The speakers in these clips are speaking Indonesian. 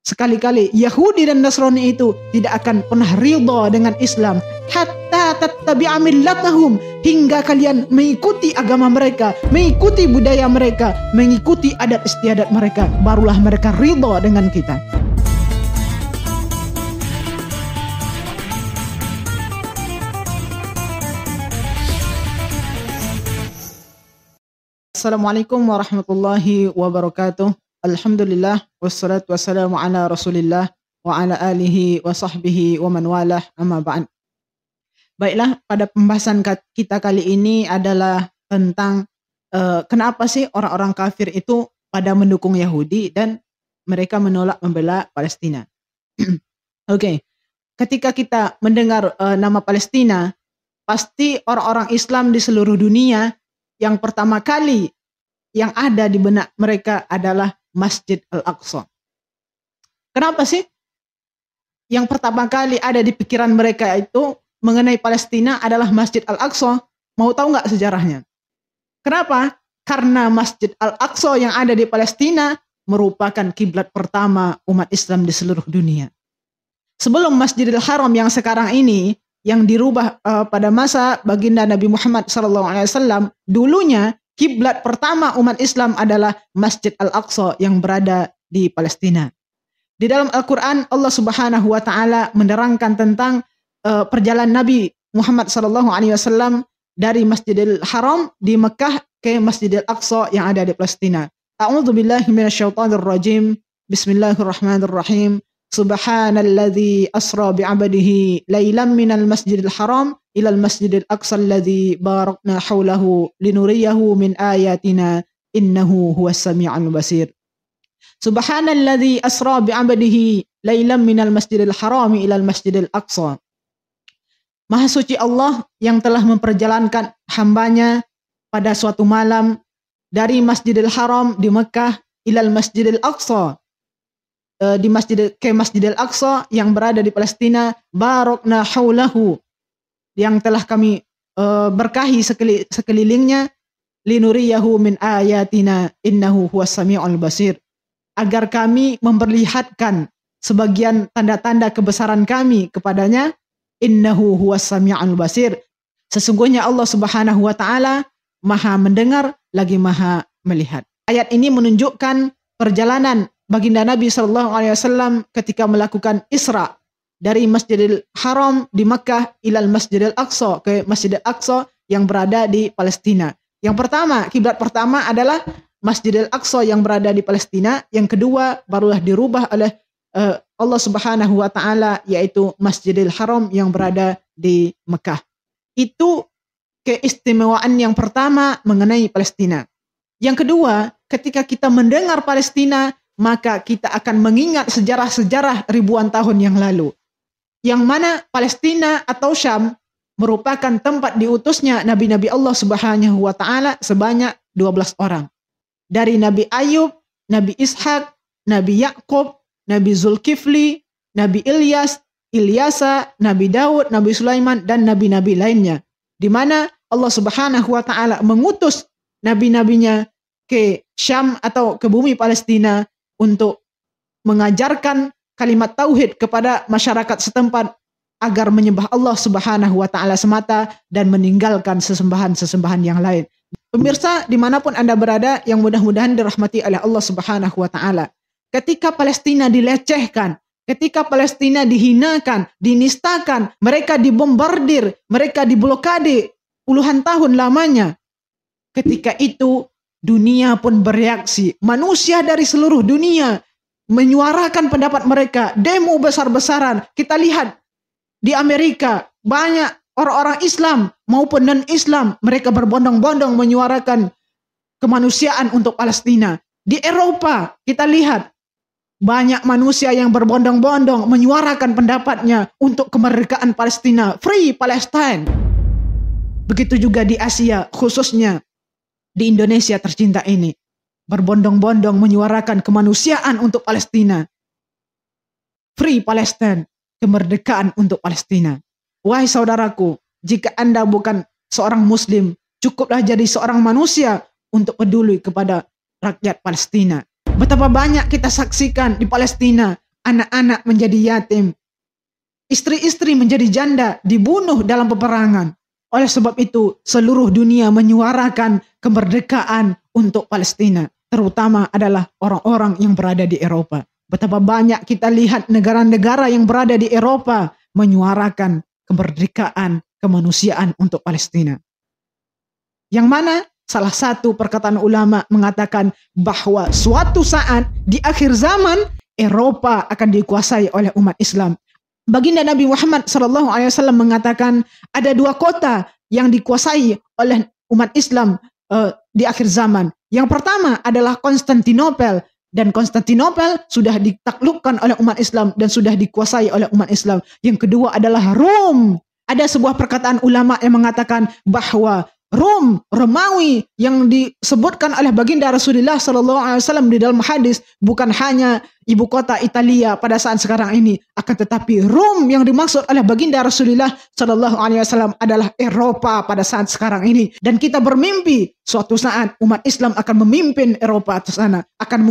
sekali-kali Yahudi dan Nasrani itu tidak akan pernah ridha dengan Islam hatta tattabi'a millatahum, hingga kalian mengikuti agama mereka, mengikuti budaya mereka, mengikuti adat istiadat mereka, barulah mereka ridha dengan kita. Assalamualaikum warahmatullahi wabarakatuh. Alhamdulillah wassalatu wassalamu ala Rasulillah wa ala alihi wa sahbihi wa man walah, amma ba'd. Baiklah, pada pembahasan kita kali ini adalah tentang kenapa sih orang-orang kafir itu pada mendukung Yahudi dan mereka menolak membela Palestina. Oke. Ketika kita mendengar nama Palestina, pasti orang-orang Islam di seluruh dunia yang pertama kali yang ada di benak mereka adalah Masjid Al-Aqsa. Kenapa sih? Yang pertama kali ada di pikiran mereka itu mengenai Palestina adalah Masjid Al-Aqsa. Mau tahu nggak sejarahnya? Kenapa? Karena Masjid Al-Aqsa yang ada di Palestina merupakan kiblat pertama umat Islam di seluruh dunia. Sebelum Masjidil Haram yang sekarang ini, yang dirubah pada masa baginda Nabi Muhammad SAW, dulunya kiblat pertama umat Islam adalah Masjid Al-Aqsa yang berada di Palestina. Di dalam Al-Quran, Allah Subhanahu wa Ta'ala menerangkan tentang perjalanan Nabi Muhammad SAW dari Masjidil Haram di Mekah ke Masjidil Aqsa yang ada di Palestina. A'udzu billahi minasyaitonir rajim. Bismillahirrahmanirrahim. Subhanalladzi asra bi'abdihi lailan minal masjidil haram ilal masjidil aqsa alladzi barakna haulahu linuriyahu min ayatina innahu huwas sami'ul basir. Subhanalladzi asra bi'abdihi lailan minal masjidil haram ilal masjidil aqsa. Maha suci Allah yang telah memperjalankan hambanya pada suatu malam dari Masjidil Haram di Mekah ilal Masjidil Aqsa, di Masjidil Aqsa yang berada di Palestina, barakna haulahu, yang telah kami berkahi sekelilingnya, linuriyahu min ayatina innahu huwas sami'ul basir, agar kami memperlihatkan sebagian tanda-tanda kebesaran kami kepadanya, innahu huwas sami'ul basir, sesungguhnya Allah Subhanahu wa Ta'ala Maha mendengar lagi Maha melihat. Ayat ini menunjukkan perjalanan baginda Nabi SAW ketika melakukan Isra dari Masjidil Haram di Makkah ilal Masjidil Aqsa, ke Masjidil Aqsa yang berada di Palestina. Yang pertama, kiblat pertama adalah Masjidil Aqsa yang berada di Palestina. Yang kedua barulah dirubah oleh Allah Subhanahu wa Ta'ala, yaitu Masjidil Haram yang berada di Makkah. Itu keistimewaan yang pertama mengenai Palestina. Yang kedua, ketika kita mendengar Palestina, maka kita akan mengingat sejarah-sejarah ribuan tahun yang lalu, yang mana Palestina atau Syam merupakan tempat diutusnya nabi-nabi Allah Subhanahu wa Ta'ala sebanyak 12 orang. Dari Nabi Ayub, Nabi Ishak, Nabi Yakub, Nabi Zulkifli, Nabi Ilyasa, Nabi Daud, Nabi Sulaiman, dan nabi-nabi lainnya, di mana Allah Subhanahu wa Ta'ala mengutus nabi-nabinya ke Syam atau ke bumi Palestina untuk mengajarkan kalimat tauhid kepada masyarakat setempat agar menyembah Allah Subhanahu wa Ta'ala semata dan meninggalkan sesembahan-sesembahan yang lain. Pemirsa dimanapun Anda berada yang mudah-mudahan dirahmati oleh Allah Subhanahu wa Ta'ala, ketika Palestina dilecehkan, ketika Palestina dihinakan, dinistakan, mereka dibombardir, mereka diblokade puluhan tahun lamanya, ketika itu dunia pun bereaksi. Manusia dari seluruh dunia menyuarakan pendapat mereka, demo besar-besaran. Kita lihat di Amerika, banyak orang-orang Islam maupun non-Islam, mereka berbondong-bondong menyuarakan kemanusiaan untuk Palestina. Di Eropa, kita lihat banyak manusia yang berbondong-bondong menyuarakan pendapatnya untuk kemerdekaan Palestina, Free Palestine. Begitu juga di Asia, khususnya di Indonesia tercinta ini, berbondong-bondong menyuarakan kemanusiaan untuk Palestina, Free Palestine, kemerdekaan untuk Palestina. Wahai saudaraku, jika Anda bukan seorang Muslim, cukuplah jadi seorang manusia untuk peduli kepada rakyat Palestina. Betapa banyak kita saksikan di Palestina, anak-anak menjadi yatim, istri-istri menjadi janda, dibunuh dalam peperangan. Oleh sebab itu, seluruh dunia menyuarakan kemerdekaan untuk Palestina, terutama adalah orang-orang yang berada di Eropa. Betapa banyak kita lihat negara-negara yang berada di Eropa menyuarakan kemerdekaan kemanusiaan untuk Palestina. Yang mana salah satu perkataan ulama mengatakan bahwa suatu saat di akhir zaman Eropa akan dikuasai oleh umat Islam. Baginda Nabi Muhammad SAW mengatakan ada 2 kota yang dikuasai oleh umat Islam di akhir zaman. Yang pertama adalah Konstantinopel, dan Konstantinopel sudah ditaklukkan oleh umat Islam dan sudah dikuasai oleh umat Islam. Yang kedua adalah Rom. Ada sebuah perkataan ulama yang mengatakan bahwa Rom, Romawi yang disebutkan oleh baginda Rasulullah SAW di dalam hadis bukan hanya ibu kota Italia pada saat sekarang ini, akan tetapi Rom yang dimaksud oleh baginda Rasulullah SAW adalah Eropa pada saat sekarang ini. Dan kita bermimpi suatu saat umat Islam akan memimpin Eropa ke sana, akan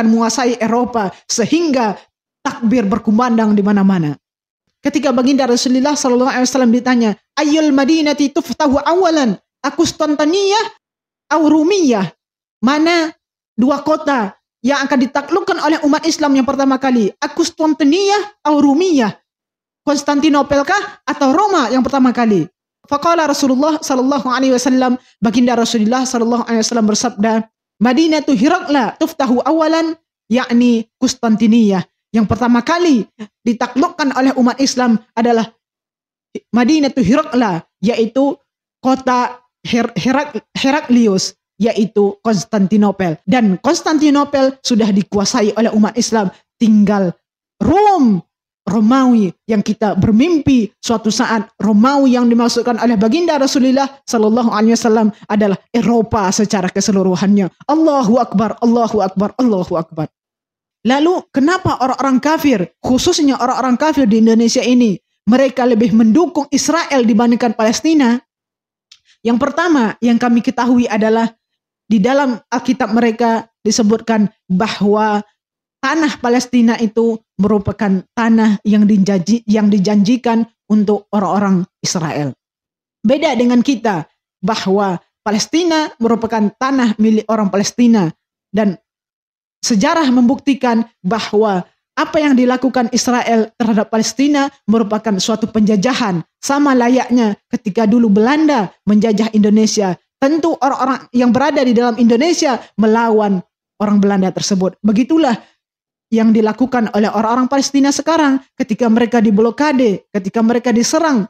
menguasai Eropa sehingga takbir berkumandang di mana-mana. Ketika baginda Rasulullah SAW ditanya, Ayyul Madinati tuftahu awalan, Konstantiniyah atau Rumiyah? Mana 2 kota yang akan ditaklukkan oleh umat Islam yang pertama kali? Konstantiniyah atau Rumiyah? Konstantinopel kah atau Roma yang pertama kali? Faqala Rasulullah SAW, baginda Rasulullah SAW bersabda, Madinatu Hirakla tuftahu awalan, yakni Konstantiniyah. Yang pertama kali ditaklukkan oleh umat Islam adalah Madinatu Hirakla, yaitu kota Heraklius, yaitu Konstantinopel. Dan Konstantinopel sudah dikuasai oleh umat Islam. Tinggal Rom, Romawi yang kita bermimpi suatu saat Romawi yang dimaksudkan oleh baginda Rasulullah SAW adalah Eropa secara keseluruhannya. Allahu Akbar, Allahu Akbar, Allahu Akbar. Lalu kenapa orang-orang kafir, khususnya orang-orang kafir di Indonesia ini, mereka lebih mendukung Israel dibandingkan Palestina? Yang pertama yang kami ketahui adalah di dalam Alkitab mereka disebutkan bahwa tanah Palestina itu merupakan tanah yang dijanjikan untuk orang-orang Israel. Beda dengan kita, bahwa Palestina merupakan tanah milik orang Palestina, dan sejarah membuktikan bahwa apa yang dilakukan Israel terhadap Palestina merupakan suatu penjajahan, sama layaknya ketika dulu Belanda menjajah Indonesia. Tentu orang-orang yang berada di dalam Indonesia melawan orang Belanda tersebut. Begitulah yang dilakukan oleh orang-orang Palestina sekarang ketika mereka diblokade, ketika mereka diserang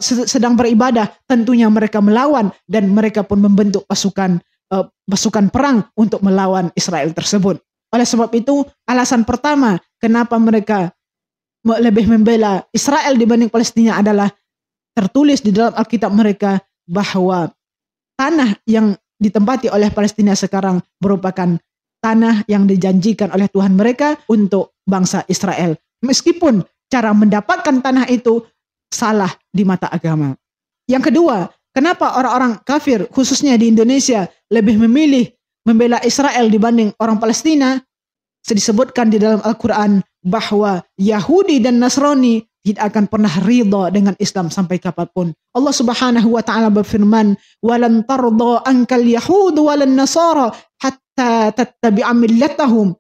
sedang beribadah, tentunya mereka melawan dan mereka pun membentuk pasukan perang untuk melawan Israel tersebut. Oleh sebab itu, alasan pertama kenapa mereka lebih membela Israel dibanding Palestina adalah tertulis di dalam Alkitab mereka bahwa tanah yang ditempati oleh Palestina sekarang merupakan tanah yang dijanjikan oleh Tuhan mereka untuk bangsa Israel. Meskipun cara mendapatkan tanah itu salah di mata agama. Yang kedua, kenapa orang-orang kafir khususnya di Indonesia lebih memilih membela Israel dibanding orang Palestina? Disebutkan di dalam Al-Quran bahwa Yahudi dan Nasrani tidak akan pernah ridha dengan Islam sampai kapanpun. Allah Subhanahu wa taala berfirman, "Walan tarda ankal yahud walan nasara hatta tattabi'a millatahum."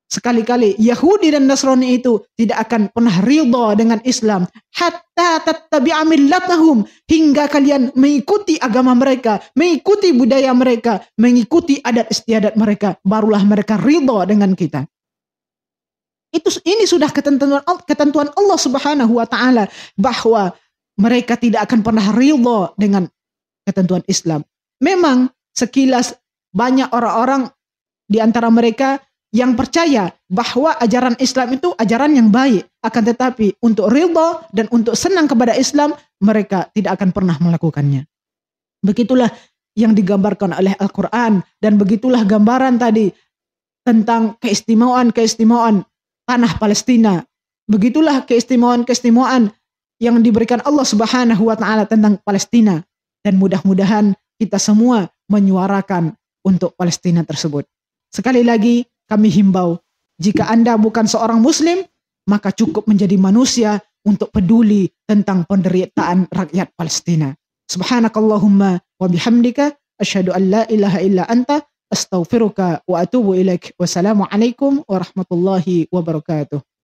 Sekali-kali Yahudi dan Nasrani itu tidak akan pernah ridha dengan Islam, hatta tattabi'a millatahum, hingga kalian mengikuti agama mereka, mengikuti budaya mereka, mengikuti adat istiadat mereka, barulah mereka ridha dengan kita. Ini sudah ketentuan Allah Subhanahu wa taala bahwa mereka tidak akan pernah ridha dengan ketentuan Islam. Memang sekilas banyak orang-orang di antara mereka yang percaya bahwa ajaran Islam itu ajaran yang baik, akan tetapi untuk ridha dan untuk senang kepada Islam mereka tidak akan pernah melakukannya. Begitulah yang digambarkan oleh Al-Quran, dan begitulah gambaran tadi tentang keistimewaan tanah Palestina. Begitulah keistimewaan yang diberikan Allah Subhanahu wa taala tentang Palestina, dan mudah-mudahan kita semua menyuarakan untuk Palestina tersebut. Sekali lagi kami himbau Jika Anda bukan seorang muslim, maka cukup menjadi manusia untuk peduli tentang penderitaan rakyat Palestina. Subhanakallahumma wa bihamdika asyhadu an la ilaha illa anta astaghfiruka wa atubu ilaik. Wassalamualaikum warahmatullahi wabarakatuh.